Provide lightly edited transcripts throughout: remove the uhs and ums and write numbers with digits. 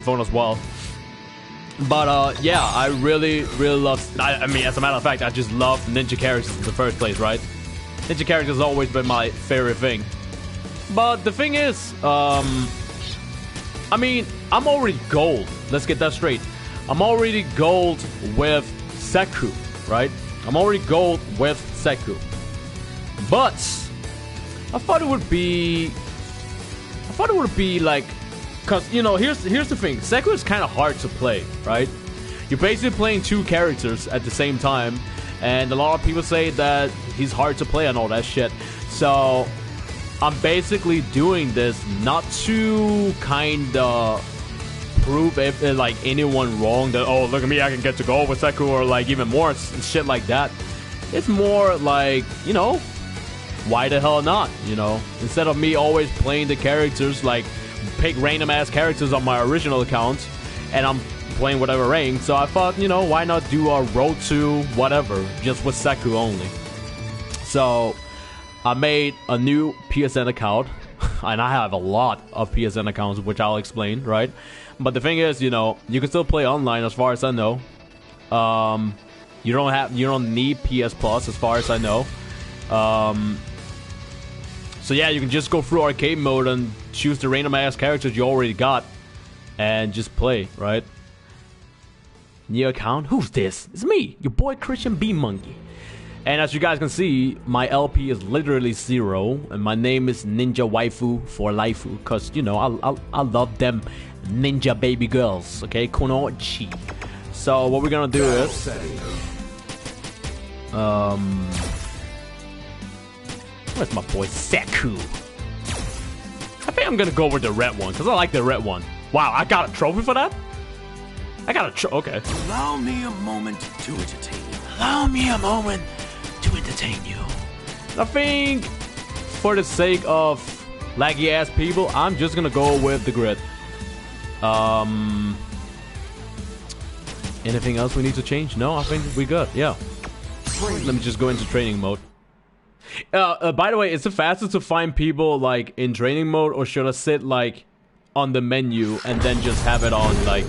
phone as well. But yeah, I really love. I mean, as a matter of fact, I just love ninja characters in the first place, right? Ninja characters has always been my favorite thing. But the thing is, I mean, I'm already gold. Let's get that straight. I'm already gold with Zeku, right? I'm already gold with Zeku. But I thought it would be like, cause you know, here's the thing. Zeku is kind of hard to play, right? You're basically playing two characters at the same time, and a lot of people say that he's hard to play and all that shit. So I'm basically doing this not to kind of prove like anyone wrong, that oh look at me, I can get to go with Zeku, or like even more shit like that. It's more like, you know, why the hell not? You know, instead of me always playing the characters, like pick random ass characters on my original account, and I'm playing whatever rank. So I thought, you know, why not do a road to whatever just with Zeku only. So I made a new PSN account, and I have a lot of PSN accounts, which I'll explain, right? But the thing is, you know, you can still play online as far as I know. You don't need PS Plus as far as I know. So yeah, you can just go through arcade mode and choose the random ass characters you already got and just play, right? New account? Who's this? It's me, your boy Christian B Monkey. And as you guys can see, my LP is literally 0, and my name is Ninja Waifu for Laifu, because, you know, I love them ninja baby girls, okay? Konochi. So what we're gonna do is where's my boy Zeku? I think I'm gonna go with the red one, because I like the red one. Wow, I got a trophy for that? I got a okay. Allow me a moment to entertain you. Allow me a moment to entertain you. I think for the sake of laggy ass people, I'm just gonna go with the grid. Anything else we need to change? No, I think we good. Yeah. Let me just go into training mode. By the way, is it faster to find people like in training mode, or should I sit like on the menu and then just have it on like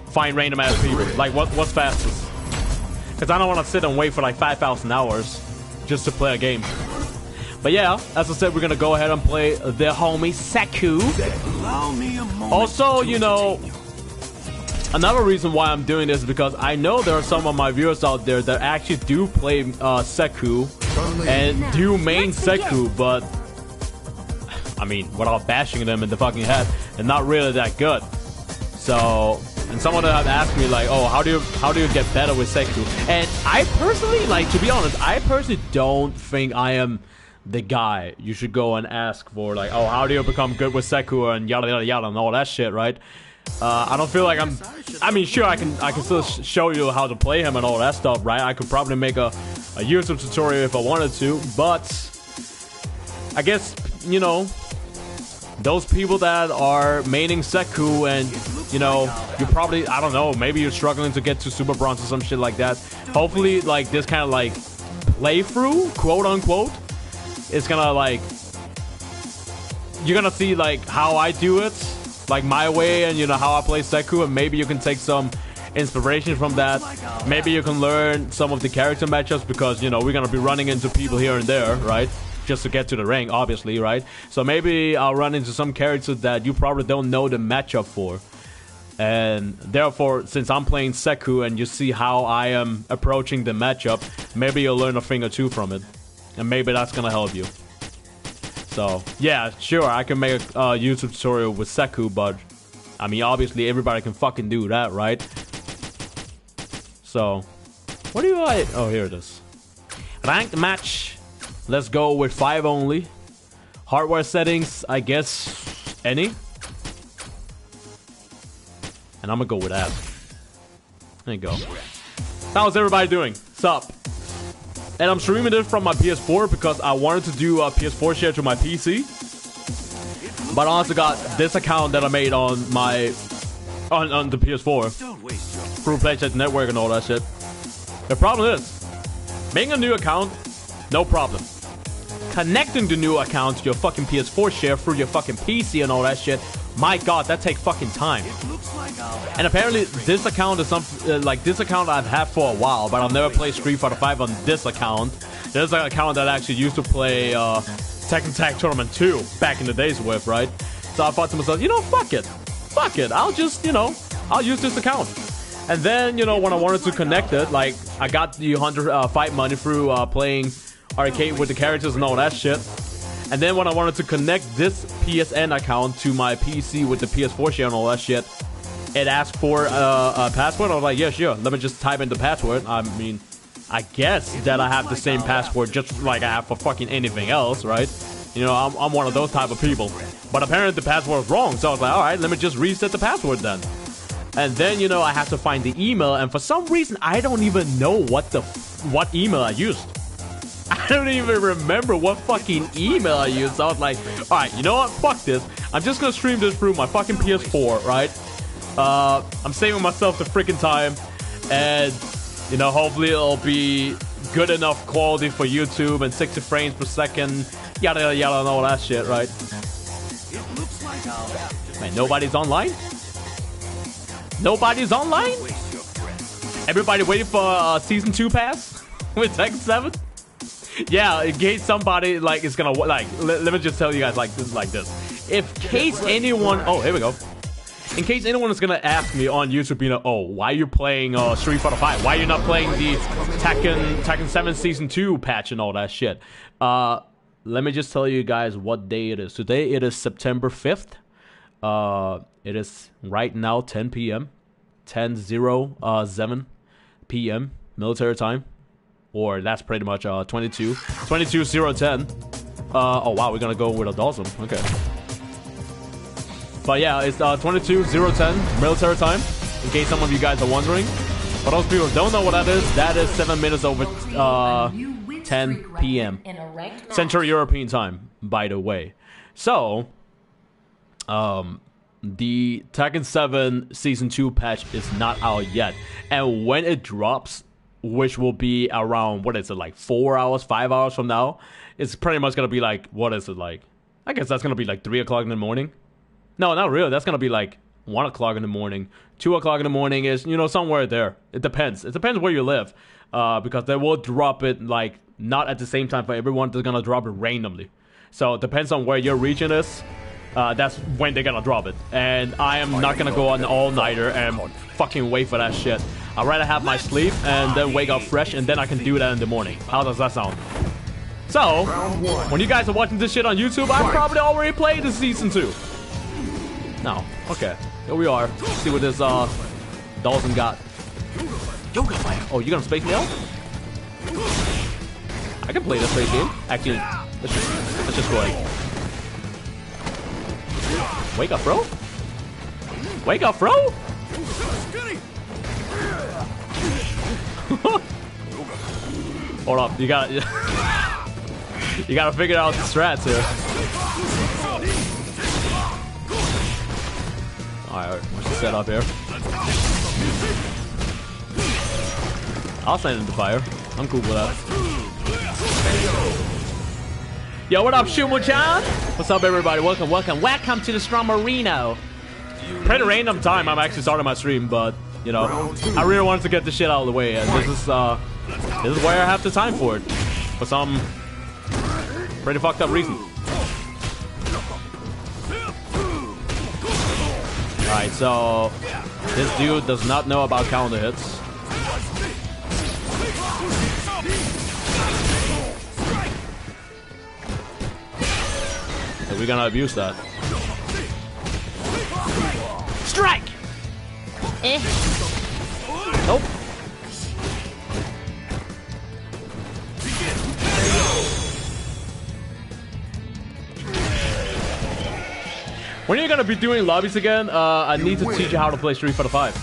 find random ass people? Like what's fastest? Because I don't want to sit and wait for like 5,000 hours just to play a game. But yeah, as I said, we're gonna go ahead and play the homie Zeku. Also, you know, another reason why I'm doing this is because I know there are some of my viewers out there that actually do play Zeku and do main Zeku, but I mean, without bashing them in the fucking head, they're not really that good. So, and someone have asked me like, oh, how do you get better with Zeku? And I personally, like, to be honest, I personally don't think I am the guy you should go and ask for, like, oh, how do you become good with Zeku and yada yada yada and all that shit, right? I don't feel like I mean, sure, I can still show you how to play him and all that stuff, right? I could probably make a YouTube tutorial if I wanted to, but I guess, you know, those people that are maining Zeku and, you know, you probably, I don't know, maybe you're struggling to get to Super Bronze or some shit like that. Hopefully, like, this kind of, like, playthrough, quote unquote, is gonna, like, you're gonna see, like, how I do it, like, my way, and, you know, how I play Zeku, and maybe you can take some inspiration from that. Maybe you can learn some of the character matchups, because, you know, we're gonna be running into people here and there, right? Just to get to the rank, obviously, right? So maybe I'll run into some characters that you probably don't know the matchup for. And therefore, since I'm playing Zeku and you see how I am approaching the matchup, maybe you'll learn a thing or two from it. And maybe that's gonna help you. So, yeah, sure, I can make a YouTube tutorial with Zeku, but I mean, obviously, everybody can fucking do that, right? So, what do I... Oh, here it is. Ranked match. Let's go with 5 only. Hardware settings, I guess, any. And I'm gonna go with that. There you go. How's everybody doing? Sup? And I'm streaming this from my PS4 because I wanted to do a PS4 share to my PC. But I also got this account that I made on my on the PS4 through PlayStation Network and all that shit. The problem is, making a new account, no problem. Connecting the new account to your fucking PS4 share through your fucking PC and all that shit, My god, that takes fucking time. And apparently this account is this account I've had for a while, but I've never played Street Fighter 5 on this account. There's an account that I actually used to play Tekken Tag Tournament 2 back in the days with, right? So I thought to myself, you know, fuck it. Fuck it. I'll just, you know, I'll use this account. And then, you know, when I wanted to connect it, like, I got the 100 fight money through playing arcade with the characters and all that shit. And then when I wanted to connect this PSN account to my PC with the PS4 share and all that shit, it asked for a password. I was like, yeah, sure. Let me just type in the password. I mean, I guess that I have the same password just like I have for fucking anything else, right? You know, I'm one of those type of people. But apparently the password was wrong. So I was like, all right, let me just reset the password then. And then, you know, I had to find the email. And for some reason, I don't even know what email I used. I don't even remember what fucking email I used. So I was like, all right, you know what? Fuck this. I'm just going to stream this through my fucking PS4, right? I'm saving myself the freaking time. And, you know, hopefully it'll be good enough quality for YouTube and 60 frames per second. Yada, yada, yada, and all that shit, right? Man, nobody's online? Nobody's online? Everybody waiting for Season 2 pass with Tekken 7? Yeah, in case somebody like is gonna like, let me just tell you guys like this. If case anyone, oh here we go. In case anyone is gonna ask me on YouTube, you know, oh why are you playing Street Fighter 5? Why are you not playing the Tekken 7 Season 2 patch and all that shit? Let me just tell you guys what day it is. Today it is September 5th. It is right now 10 p.m. 10:07 p.m. military time. Or that's pretty much 22:010. Oh wow, we're gonna go with a Dawson. Okay. But yeah, it's 22:010 military time. In case some of you guys are wondering. For those people who don't know what that is 7 minutes over 10 p.m. Central European time, by the way. So, the Tekken 7 Season 2 patch is not out yet. And when it drops, which will be around, what is it, like 4 hours, 5 hours from now, it's pretty much going to be like, what is it, like, I guess that's going to be like 3 o'clock in the morning. No, not really. That's going to be like 1 o'clock in the morning. 2 o'clock in the morning is, you know, somewhere there. It depends. It depends where you live. Because they will drop it, like, not at the same time for everyone. They're going to drop it randomly. So it depends on where your region is. That's when they're going to drop it. And I am not going to go on an all-nighter and fucking wait for that shit. I'd rather have my sleep and then wake up fresh, and then I can do that in the morning. How does that sound? So, when you guys are watching this shit on YouTube, I probably already played the Season 2. No. Okay. Here we are. Let's see what this Dawson got. Oh, you gonna space me out? I can play this space game. Actually, let's just go ahead. Wake up, bro. Wake up, bro. Hold up, you gotta figure out the strats here. Alright, what's the setup here? I'll send him to fire. I'm cool with that. Yo, what up, Shumo-chan? What's up, everybody? Welcome to the Strong Marino. Pretty random time I'm actually starting my stream, but you know, I really wanted to get this shit out of the way, and this is where I have the time for it, for some pretty fucked up reason. Alright, so this dude does not know about counter hits. So we're gonna abuse that. Strike! Eh. Nope. When are you gonna be doing lobbies again? I need to teach you how to play Street Fighter 5.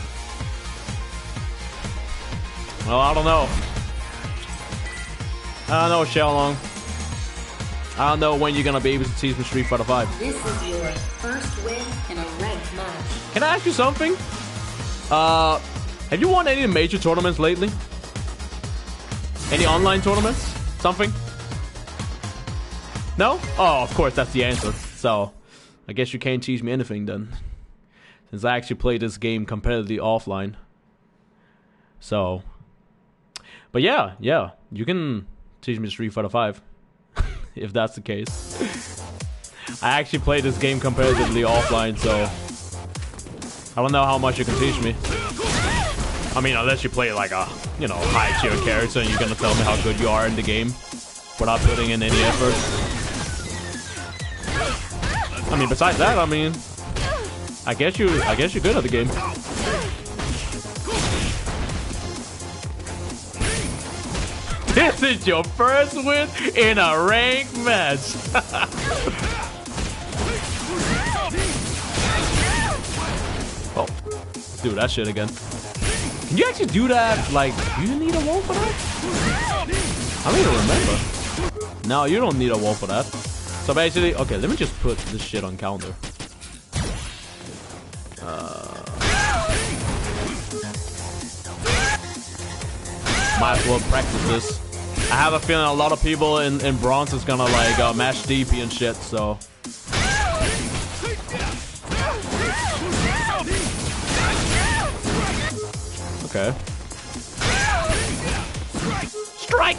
Well, I don't know. I don't know, Xiaolong. I don't know when you're gonna be able to teach me Street Fighter 5. This is your first win in a ranked match. Can I ask you something? Have you won any major tournaments lately? Any online tournaments? Something? No? Oh, of course, that's the answer. So, I guess you can't teach me anything then. Since I actually play this game competitively offline. So. But yeah, you can teach me Street Fighter 5. If that's the case. I actually play this game competitively offline, so I don't know how much you can teach me. I mean, unless you play like a, you know, high tier character and you're gonna tell me how good you are in the game without putting in any effort. I mean, besides that, I mean, I guess you're good at the game. This is your first win in a ranked match. Oh, let's do that shit again. Can you actually do that? Like, do you need a wall for that? I don't even remember. No, you don't need a wall for that. So basically, okay, let me just put this shit on counter. Might as well practice this. I have a feeling a lot of people in bronze is gonna like mash DP and shit, so. Okay. Strike!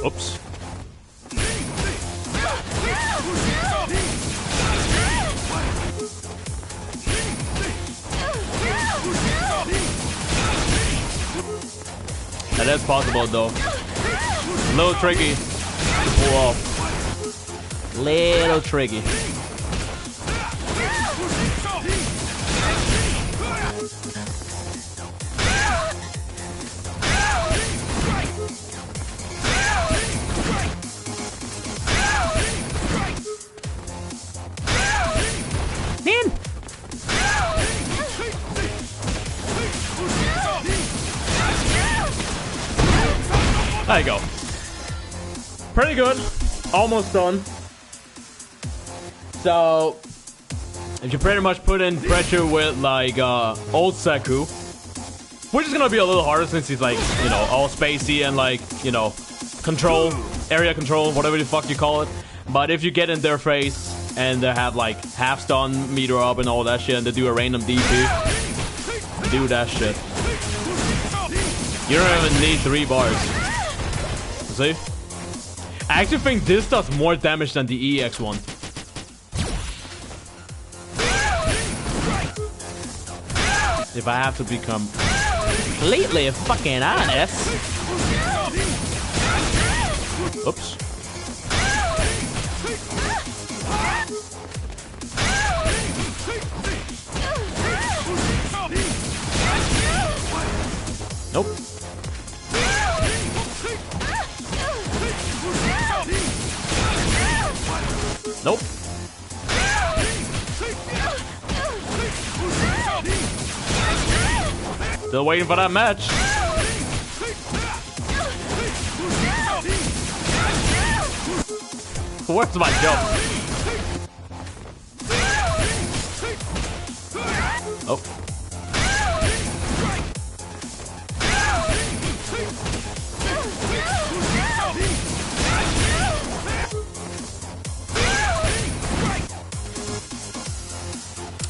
Oops. That is possible though. A little tricky to pull off. Little tricky. There you go. Pretty good. Almost done. So, if you pretty much put in pressure with like old Zeku, which is gonna be a little harder since he's like, you know, all spacey and like, you know, control, area control, whatever the fuck you call it. But if you get in their face and they have like half stun meter up and all that shit and they do a random DP, do that shit. You don't even need 3 bars. See? I actually think this does more damage than the EX one. If I have to become completely fucking honest. Oops. Nope. Nope. Still waiting for that match. Where's my jump? Oh.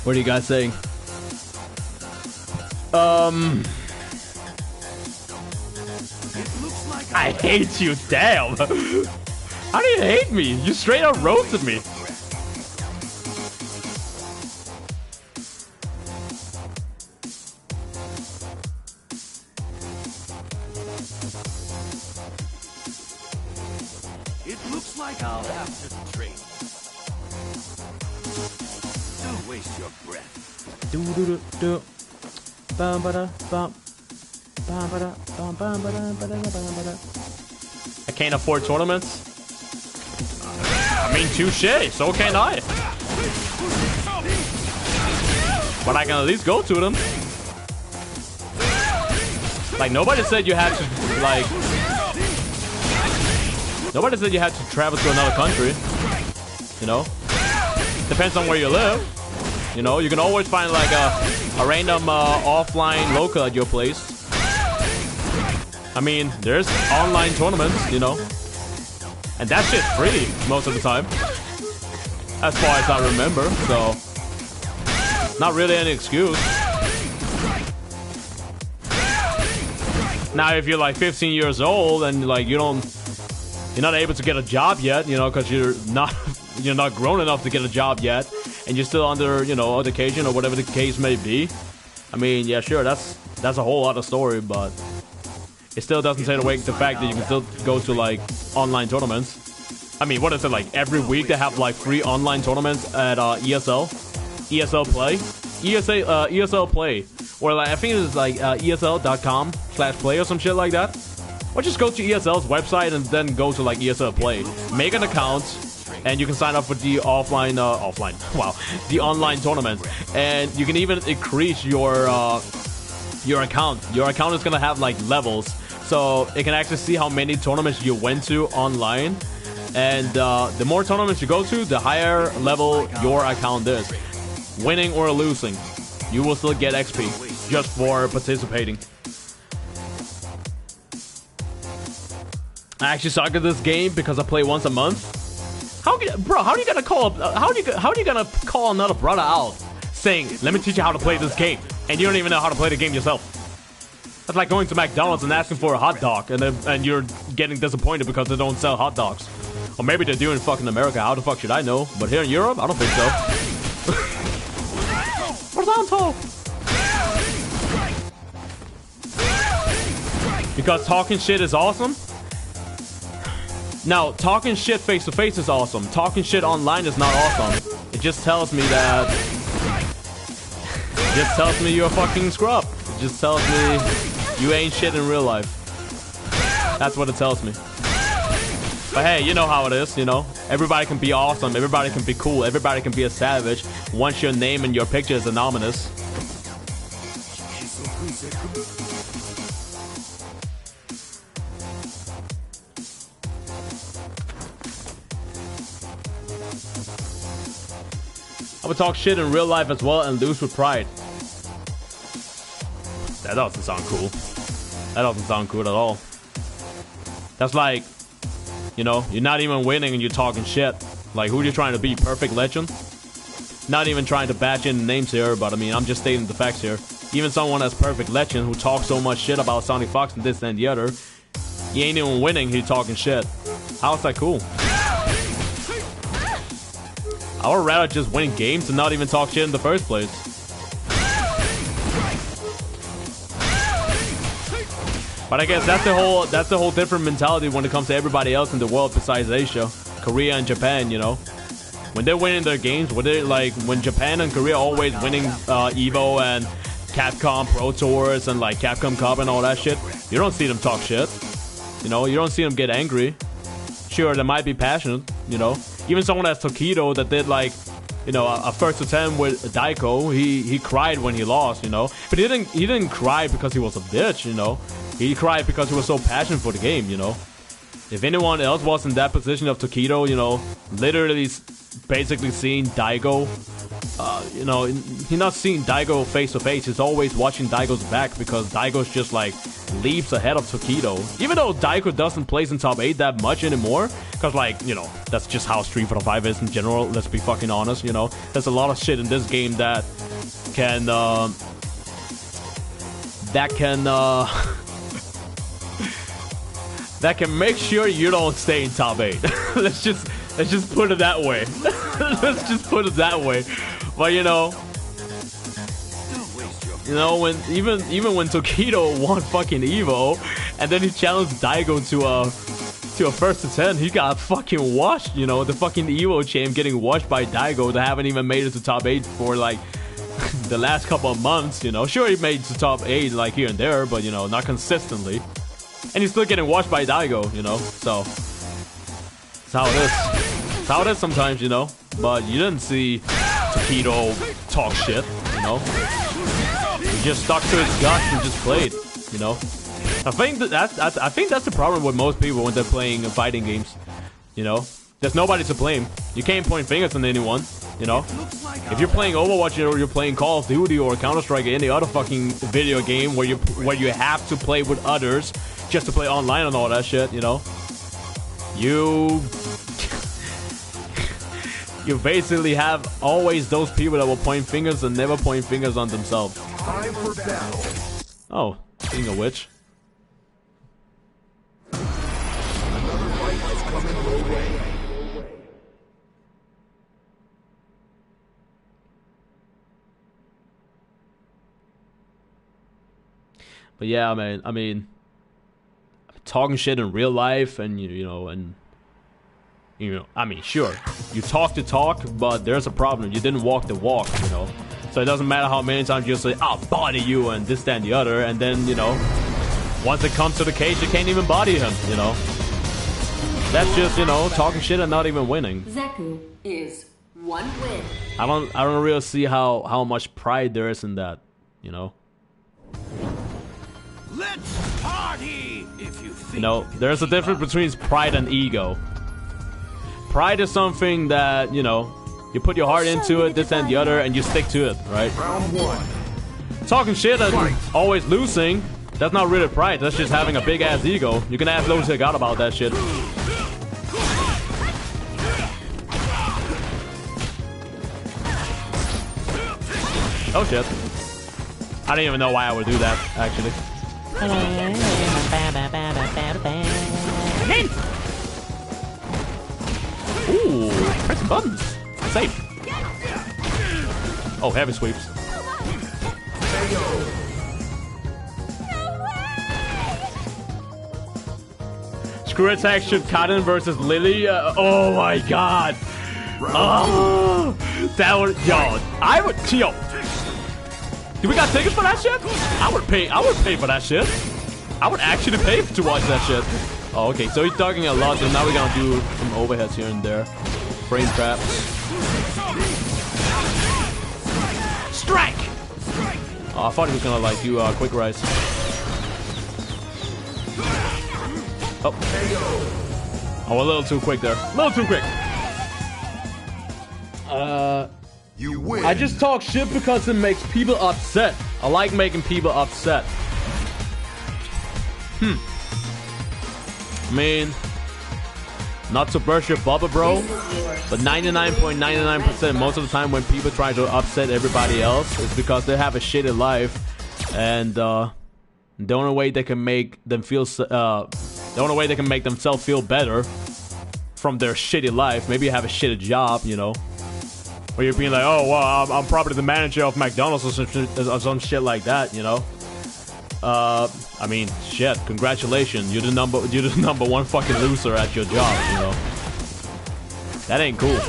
What are you guys saying? I hate you, damn. How do you hate me? You straight up roasted me. It looks like I'll have to train. Don't waste your breath. Do do do do. Bum ba da bum. Bum ba da bum bum ba da ba da bum ba da. I can't afford tournaments. I mean, touche. So can I. But I can at least go to them. Like nobody said you had to like. Nobody said you had to travel to another country. You know, depends on where you live. You know, you can always find like a random offline local at your place. I mean, there's online tournaments, you know, and that shit's free most of the time, as far as I remember. So, not really any excuse. Now, if you're like 15 years old and like you're not able to get a job yet, you know, because you're not grown enough to get a job yet, and you're still under, you know, education or whatever the case may be. I mean, yeah, sure, that's a whole other story, but it still doesn't take away the fact that you can still go to like online tournaments. I mean, what is it, like every week they have like free online tournaments at ESL Play, ESL Play, or like I think it's like ESL.com/play or some shit like that. Or just go to ESL's website and then go to like ESL Play, make an account, and you can sign up for the the online tournament, and you can even increase your account. Your account is gonna have like levels, so it can actually see how many tournaments you went to online, and the more tournaments you go to, the higher level your account is. Winning or losing, you will still get XP just for participating. I actually suck at this game because I play once a month. How are you gonna call another brother out saying, "Let me teach you how to play this game," and you don't even know how to play the game yourself? That's like going to McDonald's and asking for a hot dog, and you're getting disappointed because they don't sell hot dogs. Or maybe they do in fucking America. How the fuck should I know? But here in Europe, I don't think so. Because talking shit is awesome. Now, talking shit face to face is awesome. Talking shit online is not awesome. It just tells me that. It just tells me you're a fucking scrub. It just tells me you ain't shit in real life. That's what it tells me. But hey, you know how it is, you know? Everybody can be awesome. Everybody can be cool. Everybody can be a savage once your name and your picture is anonymous. I would talk shit in real life as well and lose with pride. That doesn't sound cool. That doesn't sound cool at all. That's like, you know, you're not even winning and you're talking shit. Like, who are you trying to be? Perfect Legend? Not even trying to batch in names here, but I mean, I'm just stating the facts here. Even someone as Perfect Legend who talks so much shit about Sonic Fox and this and the other, he ain't even winning, he's talking shit. How's that cool? I would rather just win games and not even talk shit in the first place. But I guess that's the whole different mentality when it comes to everybody else in the world besides Asia, Korea and Japan, you know. When they're winning their games, when Japan and Korea are always winning Evo and Capcom Pro Tours and like Capcom Cup and all that shit, you don't see them talk shit. You know, you don't see them get angry. Sure, they might be passionate, you know. Even someone as Tokido that did like, you know, a first attempt with Daiko, he cried when he lost, you know. But he didn't cry because he was a bitch, you know. He cried because he was so passionate for the game, you know. If anyone else was in that position of Tokido, you know, literally basically seeing Daigo, you know, he's not seeing Daigo face to face. He's always watching Daigo's back because Daigo's just like leaps ahead of Tokido. Even though Daigo doesn't place in top 8 that much anymore, because like, you know, that's just how Street Fighter 5 is in general. Let's be fucking honest, you know. There's a lot of shit in this game that can that can make sure you don't stay in top 8. let's just put it that way. Let's just put it that way. But you know, when even when Tokido won fucking Evo, and then he challenged Daigo to a first to 10, he got fucking washed. You know, the fucking Evo champ getting washed by Daigo that haven't even made it to top 8 for like the last couple of months. You know, sure he made it to top 8 like here and there, but you know, not consistently. And he's still getting washed by Daigo, you know, so it's how it is. It's how it is sometimes, you know. But you didn't see Tokido talk shit, you know. He just stuck to his guts and just played, you know. I think that's the problem with most people when they're playing fighting games, you know. There's nobody to blame. You can't point fingers on anyone, you know? If you're playing Overwatch or you're playing Call of Duty or Counter-Strike or any other fucking video game where you have to play with others just to play online and all that shit, you know? You basically have always those people that will point fingers and never point fingers on themselves. Time for battle. Oh, being a witch. Another fight is coming your way. But yeah, man, I mean, talking shit in real life and you know, I mean, sure, you talk the talk, but there's a problem. You didn't walk the walk, you know. So it doesn't matter how many times you say, "I'll body you" and this, that, and the other, and then, you know, once it comes to the cage, you can't even body him, you know. That's just, you know, talking shit and not even winning. Zeku is 1 win. I don't really see how much pride there is in that, you know. Let's party if you think. You know, there's a difference between pride and ego. Pride is something that, you know, you put your heart into it, this and the other, and you stick to it, right? Round 1. Talking shit and always losing, that's not really pride, that's just having a big ass ego. You can ask those who got about that shit. Oh shit. I didn't even know why I would do that, actually. Ooh, press buttons. Safe. Oh, heavy sweeps. Screw attack should Cotton versus Lily. Oh my god. Oh, that would, yo, I would, yo. Do we got tickets for that shit? I would pay for that shit. I would actually pay to watch that shit. Oh, okay, so he's talking a lot, so now we're gonna do some overheads here and there. Frame traps. Strike! Oh, I thought he was gonna like do quick rise. Oh. Oh, a little too quick there. A little too quick. You win. I just talk shit because it makes people upset. I like making people upset. I mean, not to burst your bubble, bro, but 99.99% most of the time when people try to upset everybody else, it's because they have a shitty life, and the only way they can make them feel, the only way they can make themselves feel better from their shitty life, maybe you have a shitty job, you know, or you're being like, oh, well, I'm probably the manager of McDonald's or some shit like that, you know. I mean, shit, congratulations, you're the number one fucking loser at your job, you know. That ain't cool.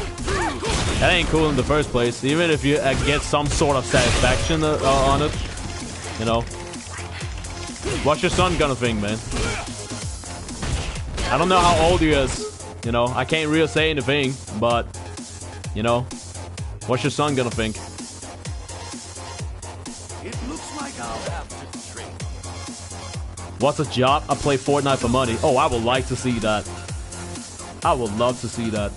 That ain't cool in the first place, even if you get some sort of satisfaction on it, you know. What's your son gonna think, man? I don't know how old he is, you know, I can't really say anything, but, you know, what's your son gonna think? It looks like I'll have to trade. What's a job? I play Fortnite for money. Oh, I would like to see that. I would love to see that.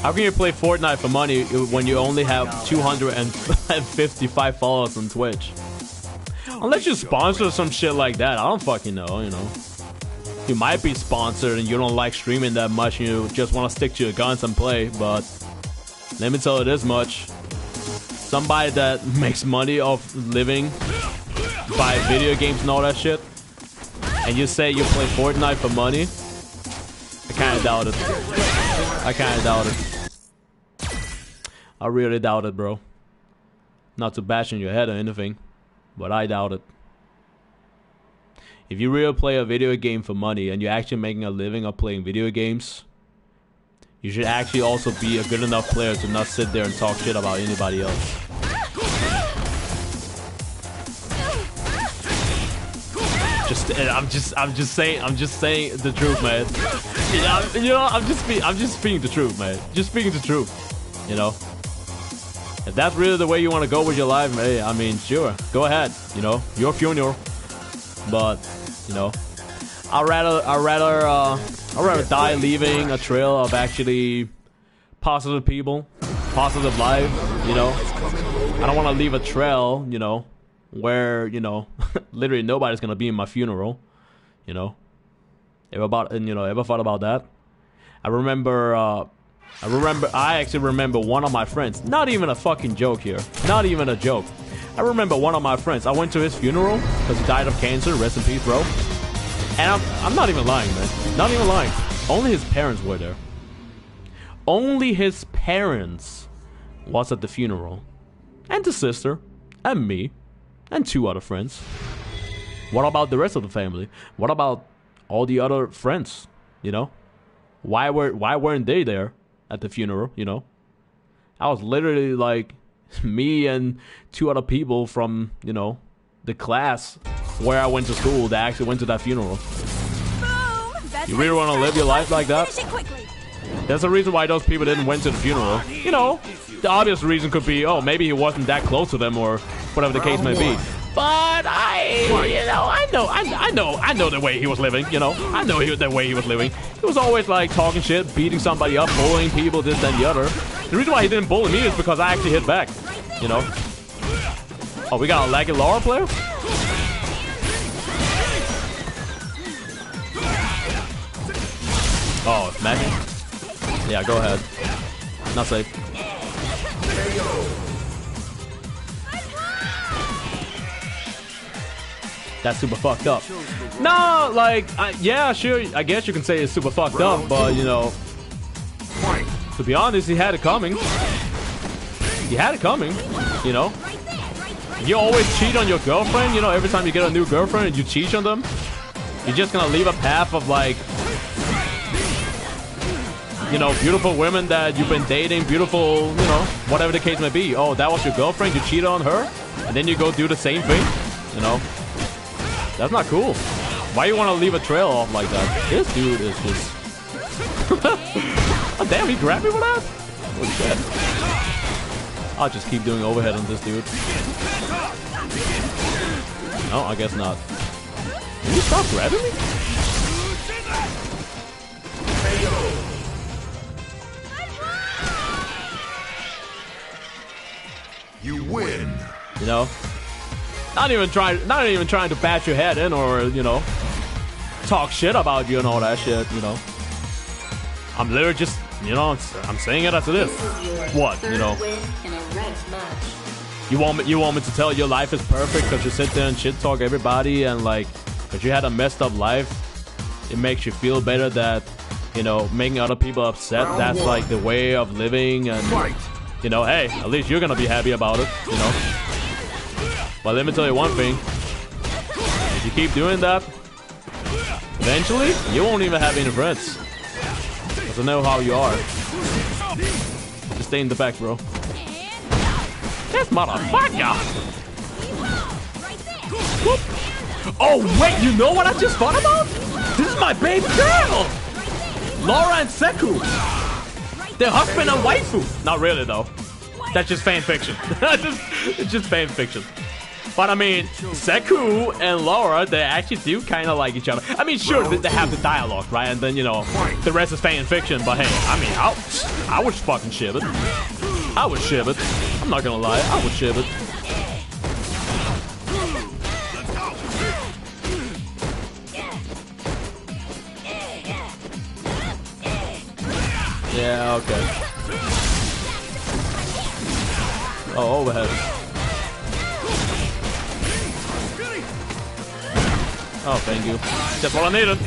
How can you play Fortnite for money when you only have 255 followers on Twitch? Unless you sponsor some shit like that. I don't fucking know, you know. You might be sponsored and you don't like streaming that much and you just want to stick to your guns and play, but let me tell you this much. Somebody that makes money off living by video games and all that shit, and you say you play Fortnite for money, I kinda doubt it. I kinda doubt it. I really doubt it, bro. Not to bash in your head or anything, but I doubt it. If you really play a video game for money and you're actually making a living of playing video games, you should actually also be a good enough player to not sit there and talk shit about anybody else. I'm just saying the truth, man. You know, I'm just speaking the truth, man. Just speaking the truth. You know, if that's really the way you want to go with your life, hey, I mean, sure, go ahead. You know, your funeral. but you know, I'd rather die leaving a trail of actually positive people, positive life. You know, I don't want to leave a trail, you know, where, you know, literally nobody's gonna be in my funeral. You know, ever thought about that? I actually remember one of my friends. Not even a fucking joke here. Not even a joke. I remember one of my friends. I went to his funeral because he died of cancer. Rest in peace, bro. And I'm not even lying, man. Not even lying. Only his parents were there. Only his parents was at the funeral. And the sister. And me. And 2 other friends. What about the rest of the family? What about all the other friends? You know? Why weren't they there at the funeral, you know? I was literally like me and 2 other people from, you know, the class where I went to school that actually went to that funeral. You really want to live your life like that? There's a reason why those people didn't went to the funeral. You know, the obvious reason could be, oh, maybe he wasn't that close to them or whatever the case may be. But I know the way he was living, you know. I know the way he was living. He was always like talking shit, beating somebody up, bullying people, this, that, and the other. The reason why he didn't bully me is because I actually hit back, you know. Oh, we got a laggy Laura player? Oh, smacking? Yeah, go ahead. Not safe. That's super fucked up. No, like, yeah, sure, I guess you can say it's super fucked up, but, you know, to be honest, he had it coming. He had it coming, you know. You always cheat on your girlfriend, you know, every time you get a new girlfriend and you cheat on them. You're just gonna leave a path of, like, you know, beautiful women that you've been dating, beautiful, you know, whatever the case may be. Oh, that was your girlfriend, you cheated on her, and then you go do the same thing, you know. That's not cool. Why you want to leave a trail off like that? This dude is just... Oh, damn, he grabbed me with that? Holy shit. I'll just keep doing overhead on this dude. No, I guess not. Can you stop grabbing me? You win. You know? Not even trying to bash your head in or, you know, talk shit about you and all that shit, you know. I'm literally just, you know, I'm saying it as it is. What, you know? You want me to tell your life is perfect because you sit there and shit talk everybody and like, because you had a messed up life, it makes you feel better that, you know, making other people upset, that's like the way of living and, you know, hey, at least you're gonna be happy about it, you know. But let me tell you one thing. If you keep doing that, eventually, you won't even have any friends. Because I know how you are. Just stay in the back, bro. This motherfucker! Whoop. Oh, wait, you know what I just thought about? This is my baby girl! Laura and Zeku. They're husband and waifu. Not really, though. That's just fan fiction. It's just fan fiction. But I mean, Zeku and Laura, they actually do kind of like each other. I mean, sure, they have the dialogue, right? And then, you know, the rest is fan fiction. But hey, I mean, I would fucking ship it. I would ship it. I'm not gonna lie, I would ship it. Yeah, okay. Oh, overhead. Oh, thank you. That's what I needed.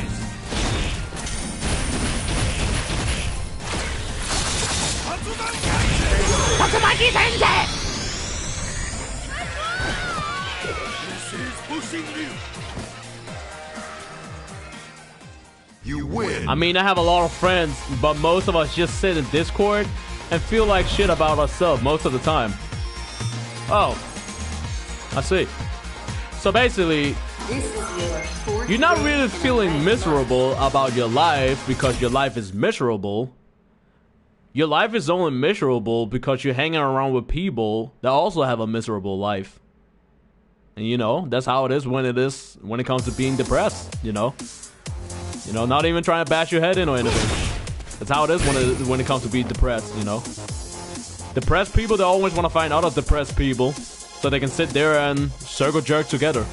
You win. I mean, I have a lot of friends, but most of us just sit in Discord and feel like shit about ourselves most of the time. Oh, I see. So basically, you're not really feeling miserable about your life because your life is miserable. Your life is only miserable because you're hanging around with people that also have a miserable life. And you know, that's how it is when it comes to being depressed, you know. You know, not even trying to bash your head in or anything. That's how it is when it comes to being depressed, you know. Depressed people, they always want to find other depressed people so they can sit there and circle jerk together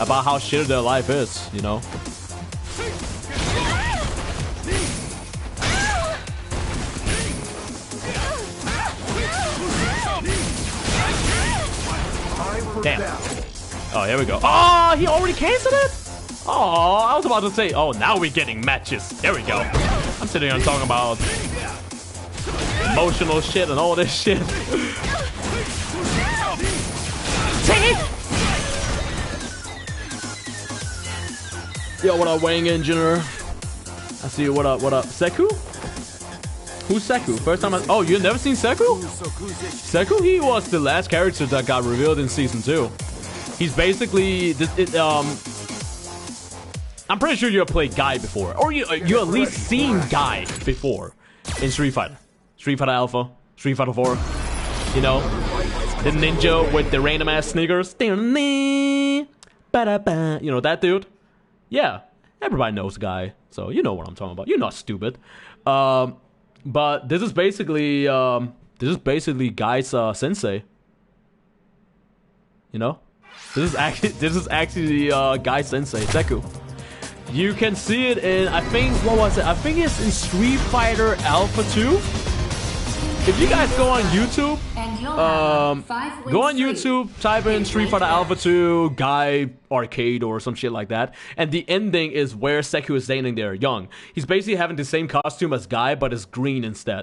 about how shitty their life is, you know. Damn. Oh, here we go. Oh, he already canceled it? Oh, I was about to say, oh, now we're getting matches. There we go. I'm sitting here talking about emotional shit and all this shit. Take it! Yo, what up, Wang Engineer? I see you. What up, what up? Zeku? Who's Zeku? First time oh, you've never seen Zeku? Zeku, he was the last character that got revealed in Season 2. He's basically... I'm pretty sure you've played Guy before. Or you at least seen Guy before in Street Fighter. Street Fighter Alpha, Street Fighter 4. You know? The ninja with the random ass sneakers. You know that dude? Yeah. Everybody knows Guy. So you know what I'm talking about. You're not stupid. But this is basically Guy's sensei. You know? This is actually Guy's sensei, Zeku. You can see it in, I think, what was it? I think it's in Street Fighter Alpha 2. If you guys go on YouTube, type in Street Fighter Alpha 2 Guy Arcade or some shit like that, and the ending is where Zeku is standing there, young. He's basically having the same costume as Guy, but it's green instead.